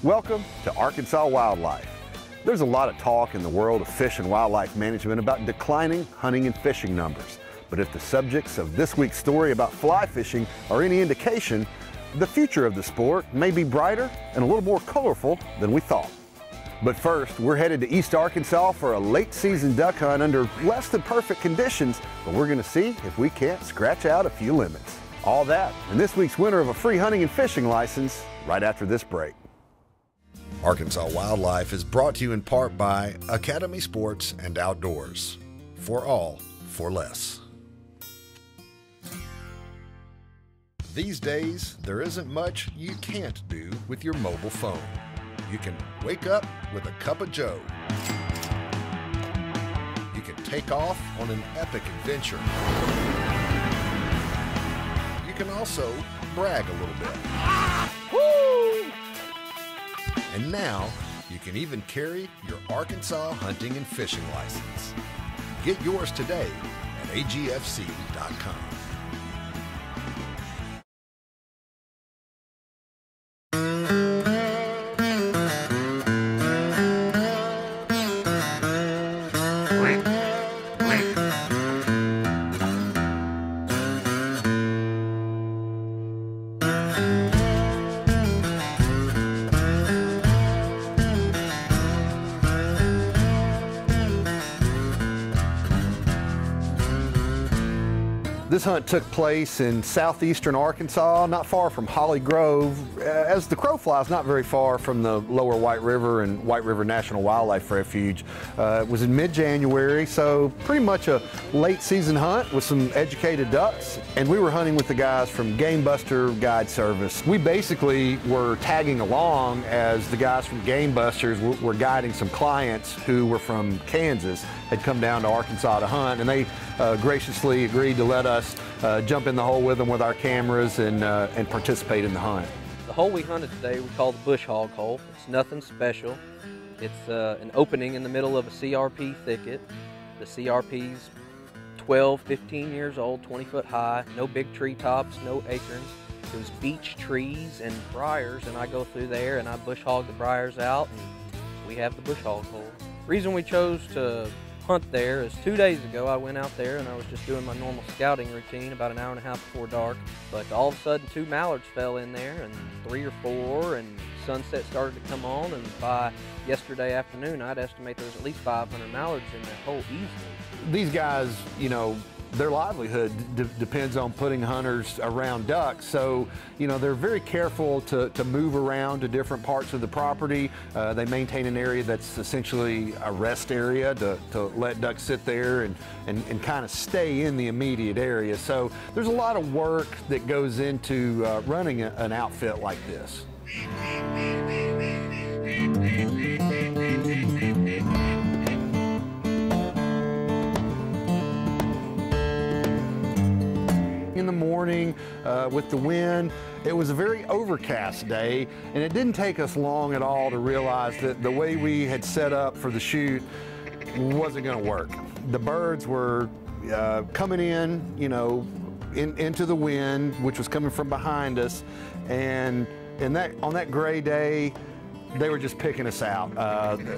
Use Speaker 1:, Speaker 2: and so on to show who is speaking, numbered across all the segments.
Speaker 1: Welcome to Arkansas Wildlife. There's a lot of talk in the world of fish and wildlife management about declining hunting and fishing numbers. But if the subjects of this week's story about fly fishing are any indication, the future of the sport may be brighter and a little more colorful than we thought. But first, we're headed to East Arkansas for a late season duck hunt under less than perfect conditions, but we're going to see if we can't scratch out a few limits. All that and this week's winner of a free hunting and fishing license right after this break.
Speaker 2: Arkansas Wildlife is brought to you in part by Academy Sports and Outdoors. For all, for less. These days, there isn't much you can't do with your mobile phone. You can wake up with a cup of joe. You can take off on an epic adventure. You can also brag a little bit. Woo! And now, you can even carry your Arkansas hunting and fishing license. Get yours today at agfc.com.
Speaker 1: This hunt took place in southeastern Arkansas, not far from Holly Grove, as the crow flies not very far from the lower White River and White River National Wildlife Refuge. It was in mid-January, so pretty much a late season hunt with some educated ducks, and we were hunting with the guys from Gamebusters Guide Service. We basically were tagging along as the guys from Gamebusters were guiding some clients who were from Kansas, had come down to Arkansas to hunt, and they graciously agreed to let us jump in the hole with them with our cameras and participate in the hunt.
Speaker 3: The hole we hunted today we call the bush hog hole. It's nothing special. It's an opening in the middle of a CRP thicket. The CRP's 12, 15 years old, 20 foot high, no big tree tops, no acorns. It was beech trees and briars, and I go through there and I bush hog the briars out, and we have the bush hog hole. The reason we chose to hunt there is 2 days ago I went out there and I was just doing my normal scouting routine about an hour and a half before dark, but all of a sudden 2 mallards fell in there and 3 or 4, and sunset started to come on, and by yesterday afternoon I'd estimate there was at least 500 mallards in that hole easily.
Speaker 1: These guys, you know, their livelihood depends on putting hunters around ducks, so you know they're very careful to move around to different parts of the property. They maintain an area that's essentially a rest area to let ducks sit there and kind of stay in the immediate area. So there's a lot of work that goes into running an outfit like this. In the morning with the wind, it was a very overcast day, and it didn't take us long at all to realize that the way we had set up for the shoot wasn't going to work. The birds were coming in, you know, into the wind, which was coming from behind us, and on that gray day, they were just picking us out.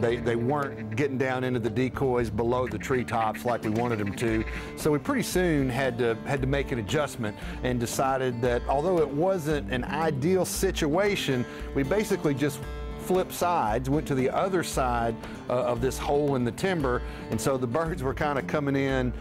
Speaker 1: They weren't getting down into the decoys below the treetops like we wanted them to. So we pretty soon had to make an adjustment and decided that although it wasn't an ideal situation, we basically just flipped sides, went to the other side of this hole in the timber, and so the birds were kind of coming in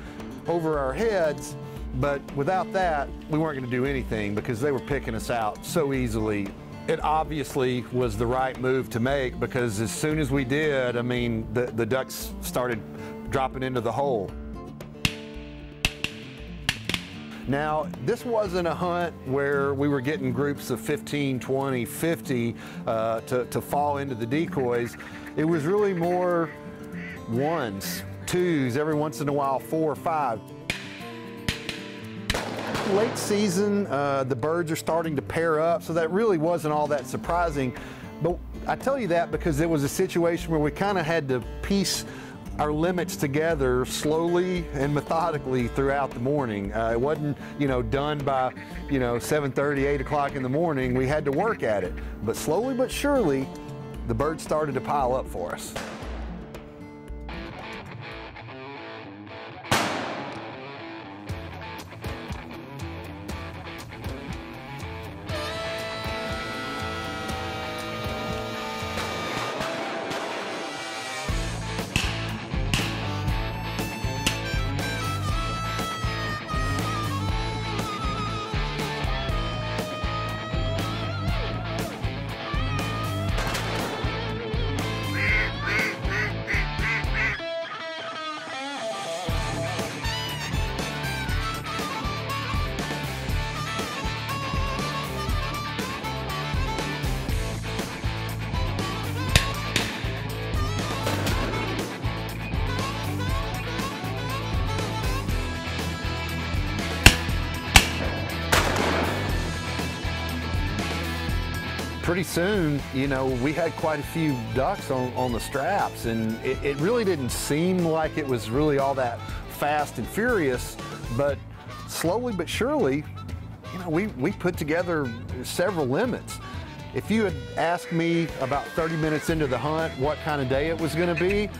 Speaker 1: over our heads. But without that, we weren't going to do anything because they were picking us out so easily. It obviously was the right move to make because as soon as we did, I mean, the ducks started dropping into the hole. Now, this wasn't a hunt where we were getting groups of 15, 20, 50 to fall into the decoys. It was really more ones, twos, every once in a while 4 or 5. Late season, the birds are starting to pair up, so that really wasn't all that surprising. But I tell you that because it was a situation where we kind of had to piece our limits together slowly and methodically throughout the morning. It wasn't, done by, 7:30, 8 o'clock in the morning. We had to work at it. But slowly but surely, the birds started to pile up for us. Pretty soon, you know, we had quite a few ducks on the straps, and it really didn't seem like it was really all that fast and furious, but slowly but surely, you know, we put together several limits. If you had asked me about 30 minutes into the hunt what kind of day it was going to be,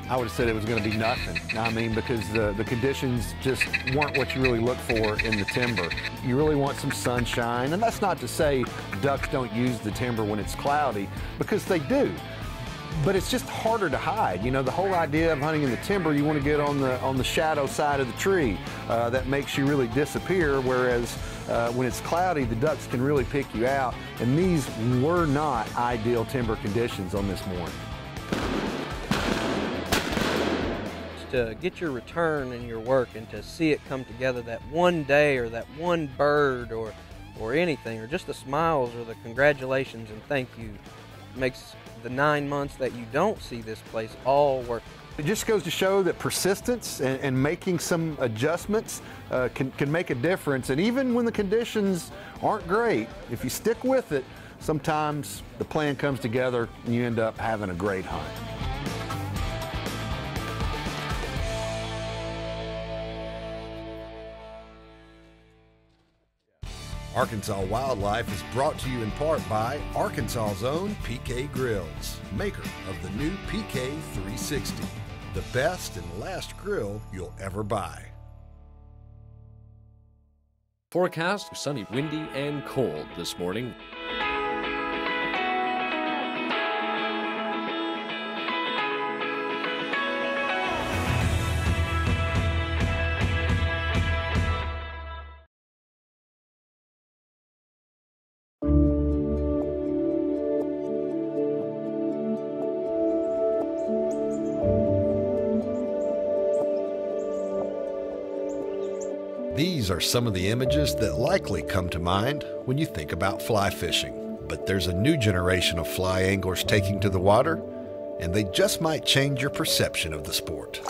Speaker 1: I would have said it was going to be nothing. I mean, because the conditions just weren't what you really look for in the timber. You really want some sunshine, and that's not to say ducks don't use the timber when it's cloudy, because they do. But it's just harder to hide. You know, the whole idea of hunting in the timber, you want to get on the shadow side of the tree. That makes you really disappear, whereas when it's cloudy, the ducks can really pick you out, and these were not ideal timber conditions on this morning.
Speaker 3: To get your return in your work and to see it come together that one day, or that one bird, or anything, or just the smiles or the congratulations and thank you, makes the 9 months that you don't see this place all worth it.
Speaker 1: It just goes to show that persistence and making some adjustments can make a difference. And even when the conditions aren't great, if you stick with it, sometimes the plan comes together and you end up having a great hunt.
Speaker 2: Arkansas Wildlife is brought to you in part by Arkansas's own PK Grills, maker of the new PK 360, the best and last grill you'll ever buy.
Speaker 4: Forecast sunny, windy, and cold this morning.
Speaker 2: These are some of the images that likely come to mind when you think about fly fishing. But there's a new generation of fly anglers taking to the water, and they just might change your perception of the sport.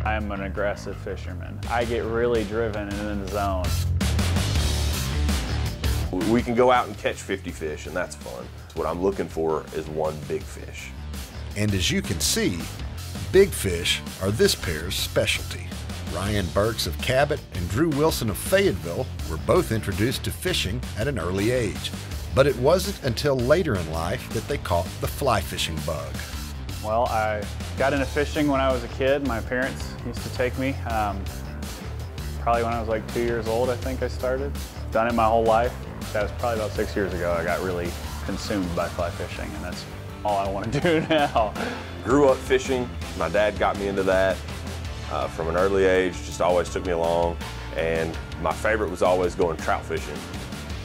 Speaker 5: I'm an aggressive fisherman. I get really driven and in the zone.
Speaker 6: We can go out and catch 50 fish, and that's fun. What I'm looking for is one big fish.
Speaker 2: And as you can see, big fish are this pair's specialty. Ryan Burks of Cabot and Drew Wilson of Fayetteville were both introduced to fishing at an early age. But it wasn't until later in life that they caught the fly fishing bug.
Speaker 5: Well, I got into fishing when I was a kid. My parents used to take me. Probably when I was like 2 years old, I think I started. Done it my whole life. That was probably about 6 years ago. I got really consumed by fly fishing, and that's all I want to do now.
Speaker 6: Grew up fishing. My dad got me into that from an early age, just always took me along, and my favorite was always going trout fishing.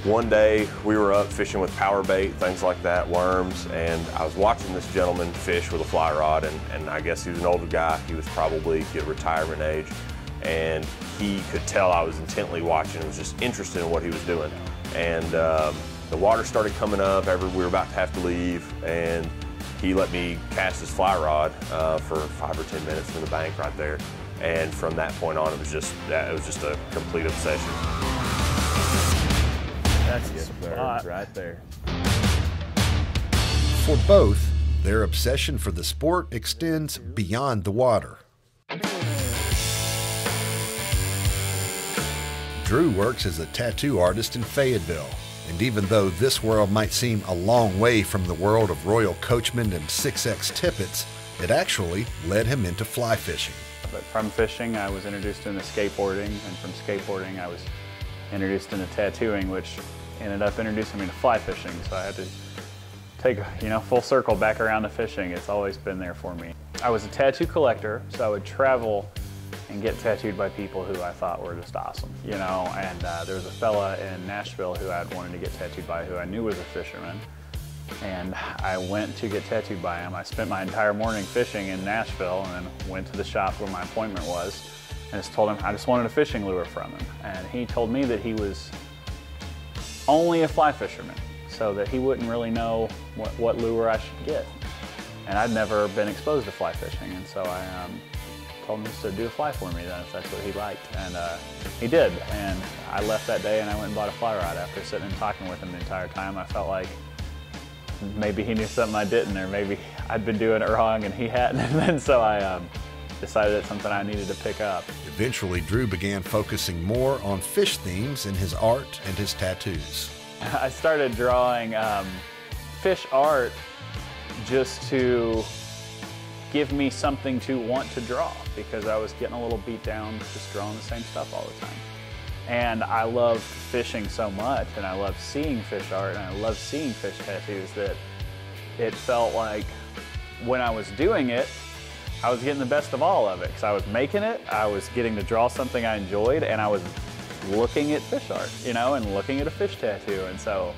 Speaker 6: One day we were up fishing with power bait, things like that, worms, and I was watching this gentleman fish with a fly rod, and I guess he was an older guy. He was probably at retirement age, and he could tell I was intently watching and was just interested in what he was doing. And the water started coming up, we were about to have to leave, and he let me cast his fly rod for 5 or 10 minutes from the bank right there. And from that point on, it was just a complete obsession.
Speaker 5: That's the spot right there.
Speaker 2: For both, their obsession for the sport extends beyond the water. Drew works as a tattoo artist in Fayetteville, and even though this world might seem a long way from the world of Royal Coachman and 6X Tippets, it actually led him into fly fishing.
Speaker 5: But from fishing, I was introduced into skateboarding, and from skateboarding, I was introduced into tattooing, which ended up introducing me to fly fishing. So I had to take, full circle back around to fishing. It's always been there for me. I was a tattoo collector, so I would travel and get tattooed by people who I thought were just awesome, and there was a fella in Nashville who I'd wanted to get tattooed by who I knew was a fisherman, and I went to get tattooed by him. I spent my entire morning fishing in Nashville and then went to the shop where my appointment was and just told him I just wanted a fishing lure from him, and he told me that he was only a fly fisherman, so that he wouldn't really know what lure I should get, and I'd never been exposed to fly fishing, and so I told him to do a fly for me then, if that's what he liked, and he did. And I left that day and I went and bought a fly rod. After sitting and talking with him the entire time, I felt like maybe he knew something I didn't, or maybe I'd been doing it wrong and he hadn't, and then so I decided it's something I needed to pick up.
Speaker 2: Eventually, Drew began focusing more on fish themes in his art and his tattoos.
Speaker 5: I started drawing fish art just to give me something to want to draw, because I was getting a little beat down just drawing the same stuff all the time. And I love fishing so much, and I love seeing fish art, and I love seeing fish tattoos, that it felt like when I was doing it, I was getting the best of all of it, because I was making it, I was getting to draw something I enjoyed, and I was looking at fish art, and looking at a fish tattoo, and so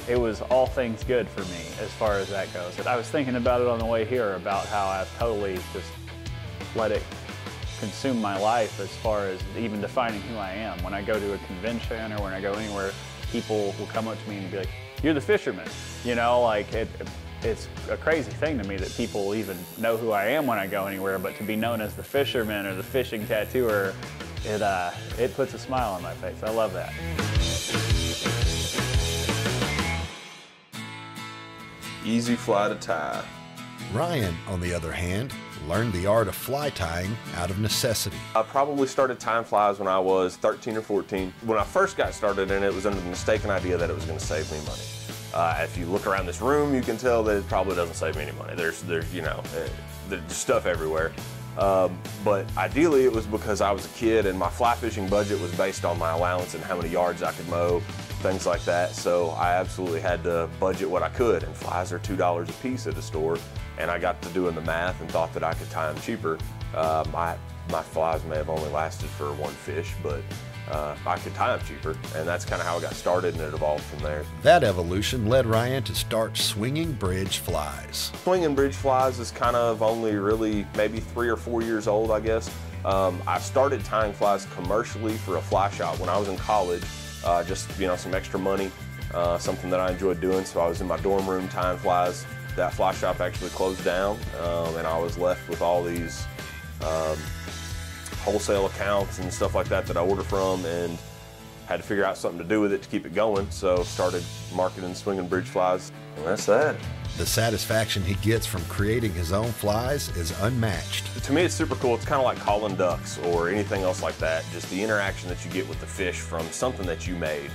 Speaker 5: it was all things good for me as far as that goes. I was thinking about it on the way here, about how I've totally just let it consume my life as far as even defining who I am. When I go to a convention or when I go anywhere, people will come up to me and be like, "You're the fisherman." It's a crazy thing to me that people even know who I am when I go anywhere, but to be known as the fisherman or the fishing tattooer, it puts a smile on my face. I love that.
Speaker 6: Easy fly to tie.
Speaker 2: Ryan, on the other hand, learned the art of fly tying out of necessity.
Speaker 6: I probably started tying flies when I was 13 or 14. When I first got started in it, it was under the mistaken idea that it was going to save me money. If you look around this room, you can tell that it probably doesn't save me any money. There's stuff everywhere. But ideally it was because I was a kid and my fly fishing budget was based on my allowance and how many yards I could mow, things like that. So I absolutely had to budget what I could, and flies are $2 a piece at the store, and I got to doing the math and thought that I could tie them cheaper. My flies may have only lasted for one fish, but I could tie them cheaper, and that's kind of how I got started, and it evolved from there.
Speaker 2: That evolution led Ryan to start swinging bridge flies.
Speaker 6: Swinging bridge flies is kind of only really maybe 3 or 4 years old, I guess. I started tying flies commercially for a fly shop when I was in college, just some extra money, something that I enjoyed doing. So I was in my dorm room tying flies. That fly shop actually closed down, and I was left with all these wholesale accounts and stuff like that I order from, and had to figure out something to do with it to keep it going. So started marketing swinging bridge flies, and that's that.
Speaker 2: The satisfaction he gets from creating his own flies is unmatched.
Speaker 6: To me, it's super cool. It's kind of like calling ducks or anything else like that. Just the interaction that you get with the fish from something that you made,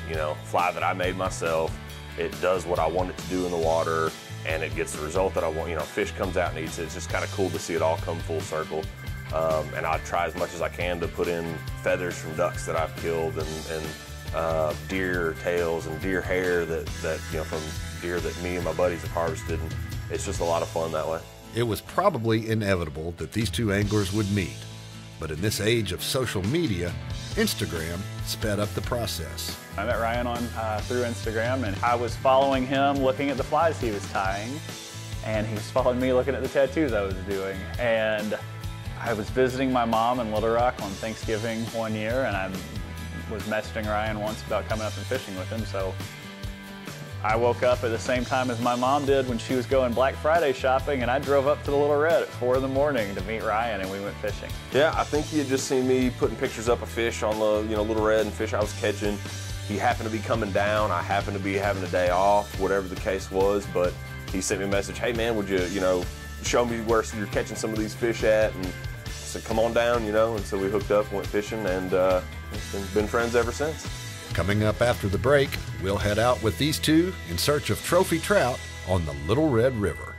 Speaker 6: fly that I made myself. It does what I want it to do in the water, and it gets the result that I want. Fish comes out and eats it. It's just kind of cool to see it all come full circle. And I try as much as I can to put in feathers from ducks that I've killed, and deer tails and deer hair that from deer that me and my buddies have harvested. And it's just a lot of fun that way.
Speaker 2: It was probably inevitable that these two anglers would meet, but in this age of social media, Instagram sped up the process.
Speaker 5: I met Ryan through Instagram, and I was following him, looking at the flies he was tying, and he was following me, looking at the tattoos I was doing. And I was visiting my mom in Little Rock on Thanksgiving one year, and I was messaging Ryan once about coming up and fishing with him. So I woke up at the same time as my mom did when she was going Black Friday shopping, and I drove up to the Little Red at 4 in the morning to meet Ryan, and we went fishing.
Speaker 6: Yeah, I think he had just seen me putting pictures up of fish on the Little Red and fish I was catching. He happened to be coming down. I happened to be having a day off, whatever the case was, but he sent me a message, "Hey man, would you show me where you're catching some of these fish at?" And said, come on down, you know, and so we hooked up, went fishing, and been friends ever since.
Speaker 2: Coming up after the break, we'll head out with these two in search of trophy trout on the Little Red River.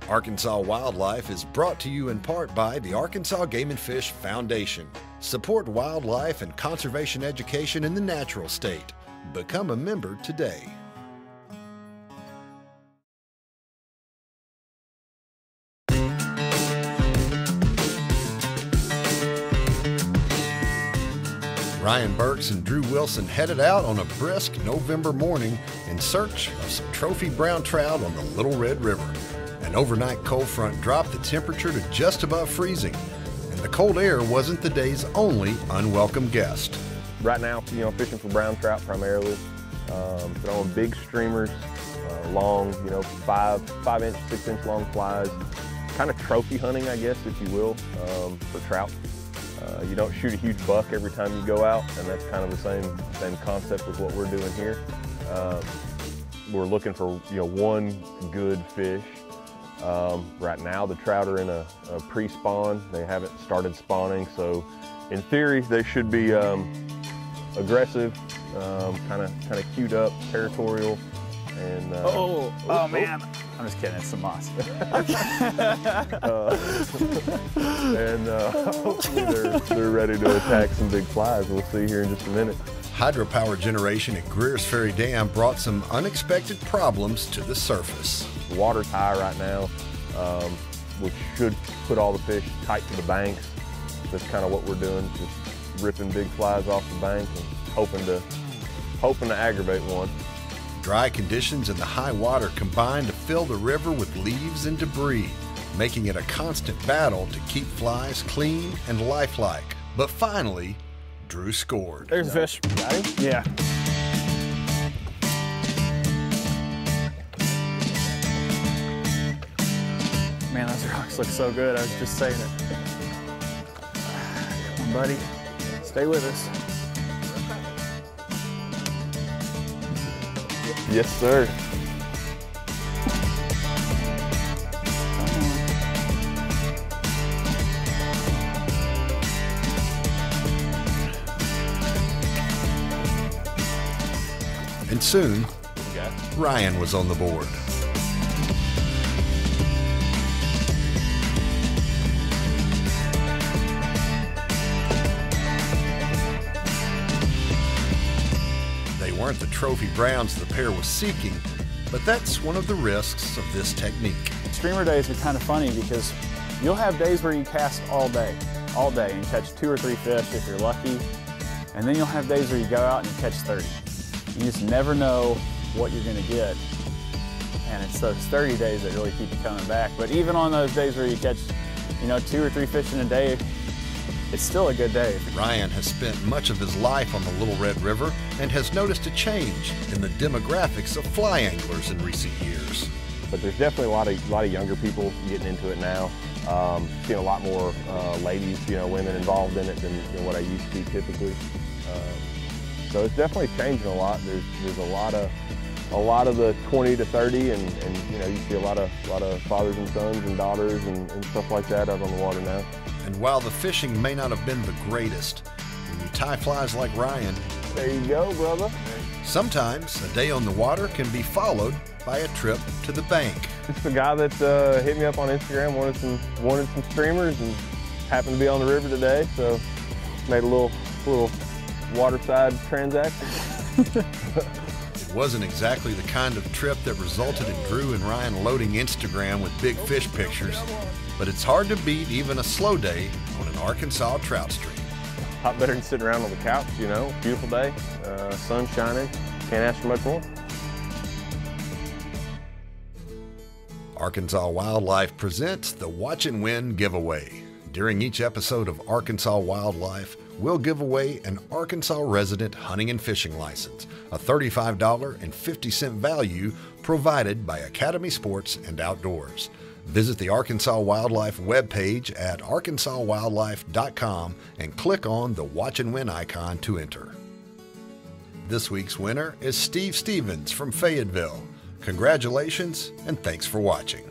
Speaker 2: Arkansas Wildlife is brought to you in part by the Arkansas Game and Fish Foundation. Support wildlife and conservation education in the natural state. Become a member today. Ryan Burks and Drew Wilson headed out on a brisk November morning in search of some trophy brown trout on the Little Red River. An overnight cold front dropped the temperature to just above freezing, and the cold air wasn't the day's only unwelcome guest.
Speaker 6: Right now, you know, fishing for brown trout primarily, throwing big streamers, long, you know, 5-inch, 6-inch long flies, kind of trophy hunting, I guess, if you will, for trout. You don't shoot a huge buck every time you go out, and that's kind of the same concept with what we're doing here. We're looking for, you know, one good fish. Right now the trout are in a pre-spawn. They haven't started spawning, so in theory they should be aggressive, kind of queued up, territorial, and
Speaker 5: man, I'm just kidding. It's some moss.
Speaker 6: And hopefully they're ready to attack some big flies. We'll see here in just a minute.
Speaker 2: Hydropower generation at Greer's Ferry Dam brought some unexpected problems to the surface.
Speaker 6: The water's high right now, which should put all the fish tight to the banks. That's kind of what we're doing, just ripping big flies off the bank and hoping to aggravate one.
Speaker 2: Dry conditions and the high water combined to fill the river with leaves and debris, making it a constant battle to keep flies clean and lifelike. But finally, Drew scored.
Speaker 5: There's a fish. Got him? Yeah. Man, those rocks look so good. I was just saying it. Come on, buddy. Stay with us.
Speaker 6: Yes, sir.
Speaker 2: And soon, Ryan was on the board. They weren't the trophy browns the pair was seeking, but that's one of the risks of this technique.
Speaker 5: Streamer days are kind of funny because you'll have days where you cast all day, and catch 2 or 3 fish if you're lucky, and then you'll have days where you go out and you catch 30. You just never know what you're going to get, and it's those 30 days that really keep you coming back. But even on those days where you catch, you know, 2 or 3 fish in a day, it's still a good day.
Speaker 2: Ryan has spent much of his life on the Little Red River and has noticed a change in the demographics of fly anglers in recent years.
Speaker 6: But there's definitely a lot of younger people getting into it now. Seeing a lot more ladies, you know, women involved in it than what I used to typically. So it's definitely changing a lot. There's a lot of the 20 to 30, and you know, you see a lot of fathers and sons and daughters and stuff like that out on the water now.
Speaker 2: And while the fishing may not have been the greatest, when you tie flies like Ryan,
Speaker 6: there you go, brother.
Speaker 2: Sometimes a day on the water can be followed by a trip to the bank.
Speaker 6: It's the guy that hit me up on Instagram, wanted some streamers, and happened to be on the river today, so made a little waterside transaction.
Speaker 2: It wasn't exactly the kind of trip that resulted in Drew and Ryan loading Instagram with big fish pictures, but it's hard to beat even a slow day on an Arkansas trout stream.
Speaker 6: Not better than sitting around on the couch, you know, beautiful day, sun shining, can't ask for much more.
Speaker 2: Arkansas Wildlife presents the Watch and Win giveaway. During each episode of Arkansas Wildlife, we'll give away an Arkansas resident hunting and fishing license, a $35.50 value provided by Academy Sports and Outdoors. Visit the Arkansas Wildlife webpage at arkansaswildlife.com and click on the Watch and Win icon to enter. This week's winner is Steve Stevens from Fayetteville. Congratulations and thanks for watching.